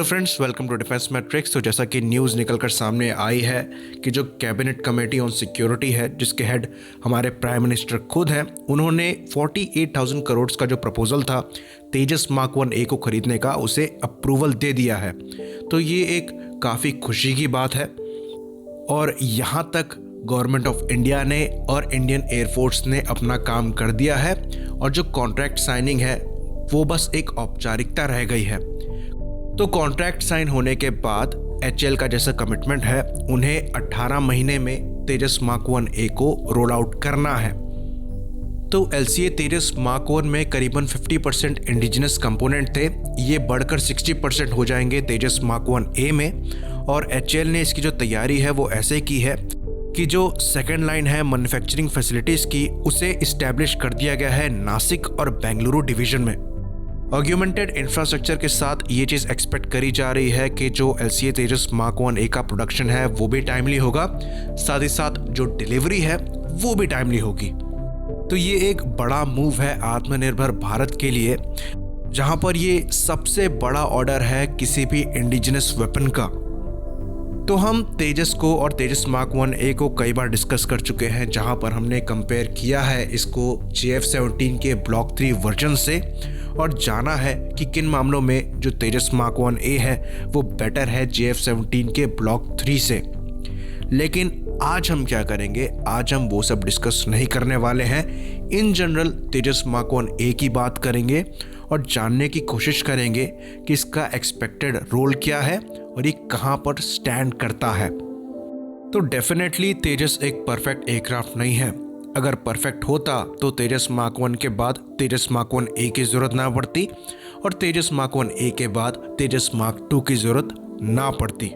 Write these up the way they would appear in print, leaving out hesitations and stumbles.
Hello friends, welcome to Defence Matrix. तो जैसा कि न्यूज़ निकलकर सामने आई है कि जो कैबिनेट कमेटी ऑन सिक्योरिटी है, जिसके हेड हमारे प्राइम मिनिस्टर खुद हैं, उन्होंने 48,000 करोड़ का जो प्रपोजल था तेजस मार्क 1A को खरीदने का, उसे अप्रूवल दे दिया है। तो ये एक काफ़ी खुशी की बात है। और यहाँ तक गवर्नमेंट ऑफ इंडिया ने और इंडियन एयरफोर्स ने अपना काम कर दिया है और जो कॉन्ट्रैक्ट साइनिंग है वो बस एक औपचारिकता रह गई है। तो कॉन्ट्रैक्ट साइन होने के बाद HAL का जैसा कमिटमेंट है, उन्हें 18 महीने में तेजस मार्क 1A को रोल आउट करना है। तो LCA तेजस मार्क 1 में करीबन 50% इंडिजिनस कंपोनेंट थे, ये बढ़कर 60% हो जाएंगे तेजस मार्क 1A में। और HAL ने इसकी जो तैयारी है वो ऐसे की है कि जो सेकेंड लाइन है मैन्युफैक्चरिंग फैसिलिटीज़ की, उसे इस्टेब्लिश कर दिया गया है नासिक और बेंगलुरु डिवीज़न में। ऑग्यूमेंटेड इंफ्रास्ट्रक्चर के साथ ये चीज़ एक्सपेक्ट करी जा रही है कि जो LCA तेजस मार्क 1A का प्रोडक्शन है वो भी टाइमली होगा, साथ ही साथ जो डिलीवरी है वो भी टाइमली होगी। तो ये एक बड़ा मूव है आत्मनिर्भर भारत के लिए, जहां पर ये सबसे बड़ा ऑर्डर है किसी भी इंडिजिनस वेपन का। तो हम तेजस को और तेजस मार्क 1A को कई बार डिस्कस कर चुके हैं, jहां पर हमने कंपेयर किया है इसको JF-17 के ब्लॉक 3 वर्जन से और जाना है कि किन मामलों में जो तेजस मार्क 1A है वो बेटर है JF-17 के ब्लॉक 3 से। लेकिन आज हम क्या करेंगे, आज हम वो सब डिस्कस नहीं करने वाले हैं। In general Tejas mark 1A की बात करेंगे और जानने की कोशिश करेंगे कि इसका एक्सपेक्टेड रोल क्या है और ये कहाँ पर स्टैंड करता है। तो डेफिनेटली तेजस एक परफेक्ट एयरक्राफ्ट नहीं है। अगर परफेक्ट होता तो तेजस मार्क 1 के बाद तेजस मार्क 1A की ज़रूरत ना पड़ती और तेजस मार्क 1A के बाद तेजस मार्क 2 की ज़रूरत ना पड़ती।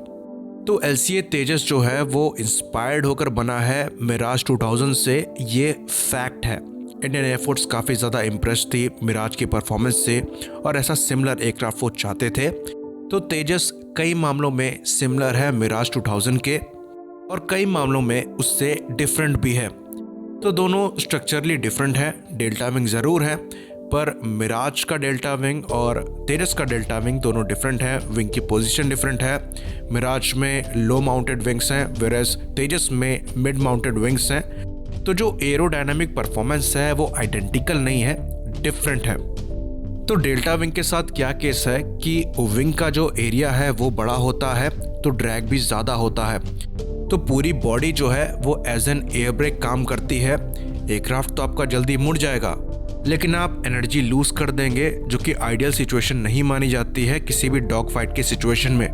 तो LCA तेजस जो है वो इंस्पायर्ड होकर बना है मिराज 2000 से, ये फैक्ट है। इंडियन एयरफोर्स काफ़ी ज़्यादा इम्प्रेस थी मिराज की परफॉर्मेंस से और ऐसा सिमिलर एयरक्राफ्ट वो चाहते थे। तो तेजस कई मामलों में सिमिलर है मिराज 2000 के और कई मामलों में उससे डिफरेंट भी है। तो दोनों स्ट्रक्चरली डिफरेंट है, डेल्टा विंग ज़रूर है, पर मिराज का डेल्टा विंग और तेजस का डेल्टा विंग दोनों डिफरेंट है। विंग की पोजीशन डिफरेंट है। मिराज में लो माउंटेड विंग्स हैं, वेरएज तेजस में मिड माउंटेड विंग्स हैं। तो जो एरोडायनामिक परफॉर्मेंस है वो आइडेंटिकल नहीं है, डिफरेंट है। तो डेल्टा विंग के साथ क्या केस है कि विंग का जो एरिया है वो बड़ा होता है तो ड्रैग भी ज़्यादा होता है। तो पूरी बॉडी जो है वो एज एन एयर ब्रेक काम करती है। एयरक्राफ्ट तो आपका जल्दी मुड़ जाएगा, लेकिन आप एनर्जी लूज कर देंगे, जो कि आइडियल सिचुएशन नहीं मानी जाती है किसी भी डॉग फाइट के सिचुएशन में।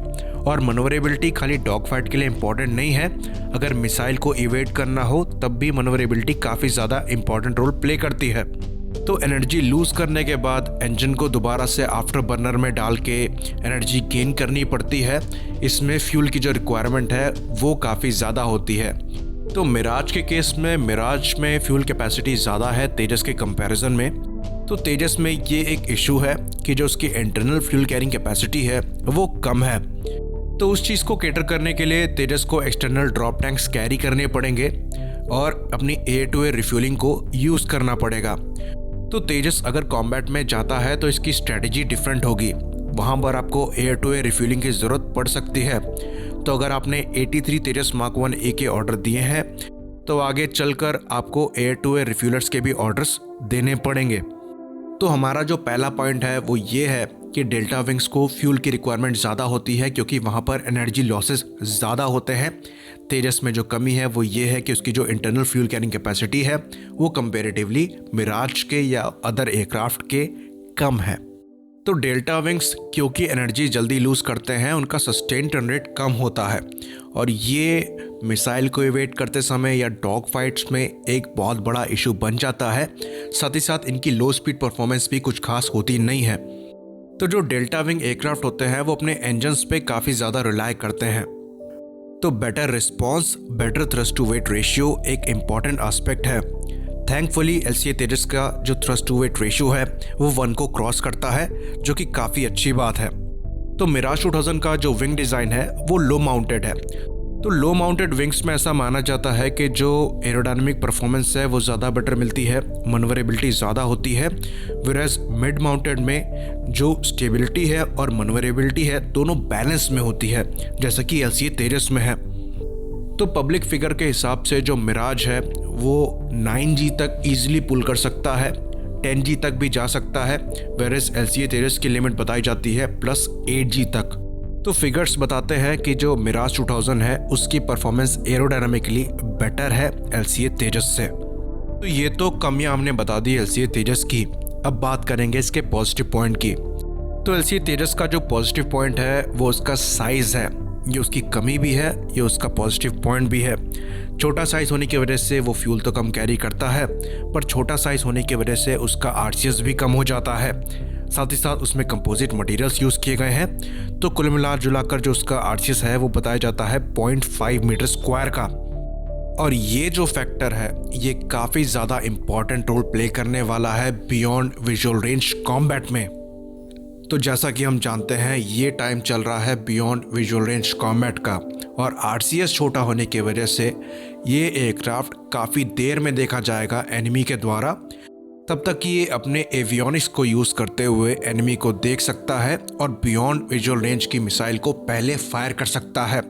और मनोवरेबिलिटी खाली डॉग फाइट के लिए इम्पॉर्टेंट नहीं है, अगर मिसाइल को इवेड करना हो तब भी मनोवरेबिलिटी काफ़ी ज़्यादा इम्पॉर्टेंट रोल प्ले करती है। तो एनर्जी लूज करने के बाद इंजन को दोबारा से आफ्टर बर्नर में डाल के एनर्जी गेन करनी पड़ती है। इसमें फ्यूल की जो रिक्वायरमेंट है वो काफ़ी ज़्यादा होती है। तो मिराज के केस में मिराज में फ्यूल कैपेसिटी ज़्यादा है तेजस के कंपैरिजन में। तो तेजस में ये एक इशू है कि जो उसकी इंटरनल फ्यूल कैरिंग कैपेसिटी है वो कम है। तो उस चीज़ को कैटर करने के लिए तेजस को एक्सटर्नल ड्रॉप टैंक्स कैरी करने पड़ेंगे और अपनी एयर टू एयर रिफ्यूलिंग को यूज़ करना पड़ेगा। तो तेजस अगर कॉम्बैट में जाता है तो इसकी स्ट्रेटजी डिफरेंट होगी, वहाँ पर आपको एयर टू एयर रिफ्यूलिंग की ज़रूरत पड़ सकती है। तो अगर आपने 83 तेजस मार्क 1A के ऑर्डर दिए हैं तो आगे चलकर आपको एयर टू एयर रिफ्यूलर्स के भी ऑर्डर्स देने पड़ेंगे। तो हमारा जो पहला पॉइंट है वो ये है कि डेल्टा विंग्स को फ्यूल की रिक्वायरमेंट ज़्यादा होती है क्योंकि वहाँ पर एनर्जी लॉसेस ज़्यादा होते हैं। तेजस में जो कमी है वो ये है कि उसकी जो इंटरनल फ्यूल कैरिंग कैपेसिटी है वो कंपैरेटिवली मिराज के या अदर एयरक्राफ्ट के कम है। तो डेल्टा विंग्स क्योंकि एनर्जी जल्दी लूज करते हैं, उनका सस्टेन टर्न रेट कम होता है और ये मिसाइल को इवेट करते समय या डॉग फाइट्स में एक बहुत बड़ा इशू बन जाता है। साथ ही साथ इनकी लो स्पीड परफॉर्मेंस भी कुछ खास होती नहीं है। तो जो डेल्टा विंग एयरक्राफ्ट होते हैं वो अपने इंजन्स पे काफ़ी ज़्यादा रिलाय करते हैं। तो better response, better thrust to weight ratio एक इम्पॉर्टेंट एस्पेक्ट है। थैंकफुली LCA तेजस का जो थ्रस्ट टू वेट रेशियो है वो 1 को क्रॉस करता है, जो कि काफ़ी अच्छी बात है। तो मिराज 2000 का जो विंग डिज़ाइन है वो लो माउंटेड है। तो लो माउंटेड विंग्स में ऐसा माना जाता है कि जो एरोडायनामिक परफॉर्मेंस है वो ज़्यादा बेटर मिलती है, मनवरेबिलिटी ज़्यादा होती है, वेयरएज मिड माउंटेड में जो स्टेबिलिटी है और मनवरेबिलिटी है दोनों बैलेंस में होती है, जैसा कि LCA तेजस में है। तो पब्लिक फिगर के हिसाब से जो मिराज है वो 9G तक ईजिली पुल कर सकता है, 10G तक भी जा सकता है, वेयरएज LCA तेजस की लिमिट बताई जाती है +8G तक। तो फिगर्स बताते हैं कि जो मिराज 2000 है उसकी परफॉर्मेंस एरोडायनामिकली बेटर है LCA तेजस से। तो ये तो कमियां हमने बता दी LCA तेजस की। अब बात करेंगे इसके पॉजिटिव पॉइंट की। तो LCA तेजस का जो पॉजिटिव पॉइंट है वो उसका साइज़ है। ये उसकी कमी भी है, ये उसका पॉजिटिव पॉइंट भी है। छोटा साइज़ होने की वजह से वो फ्यूल तो कम कैरी करता है, पर छोटा साइज़ होने की वजह से उसका RCS भी कम हो जाता है। साथ ही साथ उसमें कंपोजिट मटेरियल्स यूज़ किए गए हैं। तो कुल मिला जुलाकर जो उसका RCS है वो बताया जाता है 0.5 मीटर स्क्वायर का। और ये जो फैक्टर है ये काफ़ी ज़्यादा इम्पॉर्टेंट रोल प्ले करने वाला है बियॉन्ड विजुअल रेंज कॉम्बैट में। तो जैसा कि हम जानते हैं ये टाइम चल रहा है बियॉन्ड विजुअल रेंज कॉम्बैट का, और RCS छोटा होने की वजह से ये एयरक्राफ्ट काफ़ी देर में देखा जाएगा एनिमी के द्वारा। तब तक ये अपने एवियोनिक्स को यूज़ करते हुए एनिमी को देख सकता है और बियॉन्ड विजुअल रेंज की मिसाइल को पहले फायर कर सकता है।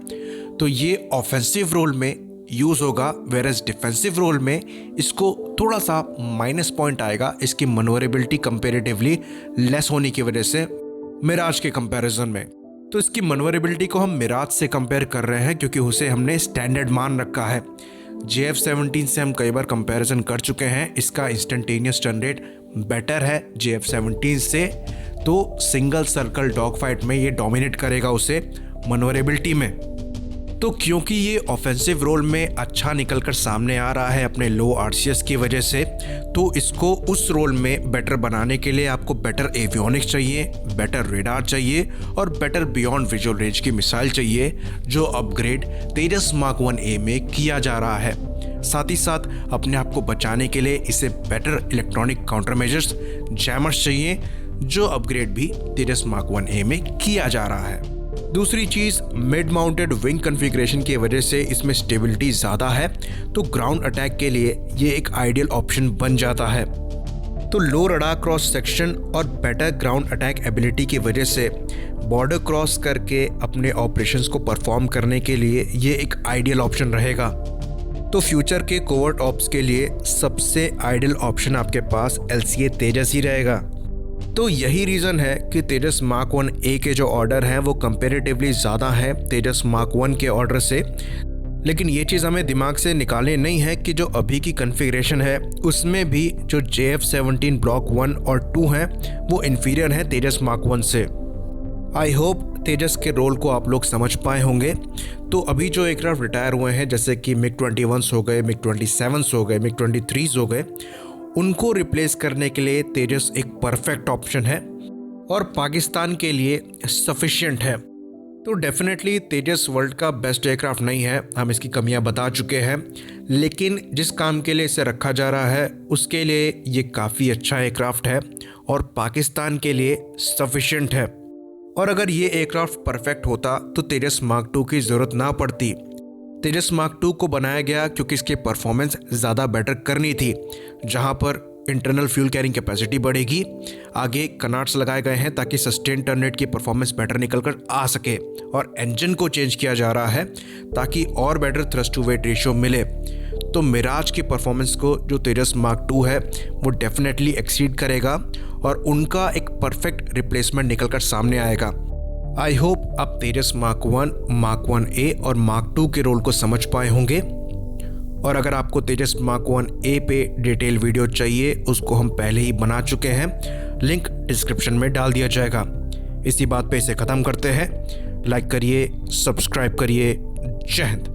तो ये ऑफेंसिव रोल में यूज़ होगा, वेयरएज डिफेंसिव रोल में इसको थोड़ा सा माइनस पॉइंट आएगा इसकी मनोवरेबिलिटी कंपेरेटिवली लेस होने की वजह से मिराज के कंपैरिजन में। तो इसकी मनोवरेबिलिटी को हम मिराज से कंपेयर कर रहे हैं क्योंकि उसे हमने स्टैंडर्ड मान रखा है। JF-17 से हम कई बार कंपैरिजन कर चुके हैं, इसका इंस्टेंटेनियस टर्न रेट बेटर है JF-17 से। तो सिंगल सर्कल डॉग फाइट में ये डोमिनेट करेगा उसे मनोवरेबिलिटी में। तो क्योंकि ये ऑफेंसिव रोल में अच्छा निकलकर सामने आ रहा है अपने लो RCS की वजह से, तो इसको उस रोल में बेटर बनाने के लिए आपको बेटर एवियोनिक्स चाहिए, बेटर रेडार चाहिए और बेटर बियॉन्ड विजुअल रेंज की मिसाइल चाहिए, जो अपग्रेड तेजस मार्क 1A में किया जा रहा है। साथ ही साथ अपने आप को बचाने के लिए इसे better electronic counter measures jammers चाहिए, जो अपग्रेड भी तेजस मार्क 1A में किया जा रहा है। दूसरी चीज़, मिड माउंटेड विंग कॉन्फ़िगरेशन की वजह से इसमें स्टेबिलिटी ज़्यादा है, तो ग्राउंड अटैक के लिए ये एक आइडियल ऑप्शन बन जाता है। तो लो रडार क्रॉस सेक्शन और बेटर ग्राउंड अटैक एबिलिटी की वजह से बॉर्डर क्रॉस करके अपने ऑपरेशंस को परफॉर्म करने के लिए ये एक आइडियल ऑप्शन रहेगा। तो फ्यूचर के कोवर्ट ऑप्स के लिए सबसे आइडियल ऑप्शन आपके पास LCA तेजस ही रहेगा। तो यही रीज़न है कि तेजस मार्क 1A के जो ऑर्डर हैं वो कंपेरेटिवली ज़्यादा है तेजस मार्क 1 के ऑर्डर से। लेकिन ये चीज़ हमें दिमाग से निकालनी नहीं है कि जो अभी की कॉन्फ़िगरेशन है उसमें भी जो JF-17 ब्लॉक 1 और 2 हैं वो इन्फीरियर हैं तेजस मार्क 1 से। आई होप तेजस के रोल को आप लोग समझ पाए होंगे। तो अभी जो एयरक्राफ्ट रिटायर हुए हैं जैसे कि MiG-21 हो गए, MiG-27 हो गए, MiG-23 हो गए, उनको रिप्लेस करने के लिए तेजस एक परफेक्ट ऑप्शन है और पाकिस्तान के लिए सफिशिएंट है। तो डेफिनेटली तेजस वर्ल्ड का बेस्ट एयरक्राफ्ट नहीं है, हम इसकी कमियां बता चुके हैं, लेकिन जिस काम के लिए इसे रखा जा रहा है उसके लिए ये काफ़ी अच्छा एयरक्राफ्ट है और पाकिस्तान के लिए सफिशिएंट है। और अगर ये एयरक्राफ्ट परफेक्ट होता तो तेजस मार्क 2 की ज़रूरत ना पड़ती। तेजस मार्क 2 को बनाया गया क्योंकि इसकी परफॉर्मेंस ज़्यादा बेटर करनी थी, जहां पर इंटरनल फ्यूल कैरिंग कैपेसिटी बढ़ेगी, आगे कनाट्स लगाए गए हैं ताकि सस्टेन टर्न रेट की परफॉर्मेंस बेटर निकल कर आ सके, और इंजन को चेंज किया जा रहा है ताकि और better thrust to weight ratio मिले। तो मिराज की परफॉर्मेंस को जो तेजस मार्क 2 है वो डेफिनेटली एक्सीड करेगा और उनका एक परफेक्ट रिप्लेसमेंट निकल कर सामने आएगा। आई होप आप तेजस मार्क 1, मार्क 1A और मार्क 2 के रोल को समझ पाए होंगे। और अगर आपको तेजस मार्क 1A पे डिटेल वीडियो चाहिए उसको हम पहले ही बना चुके हैं, लिंक डिस्क्रिप्शन में डाल दिया जाएगा। इसी बात पे इसे ख़त्म करते हैं। लाइक करिए, सब्सक्राइब करिए। जय हिंद।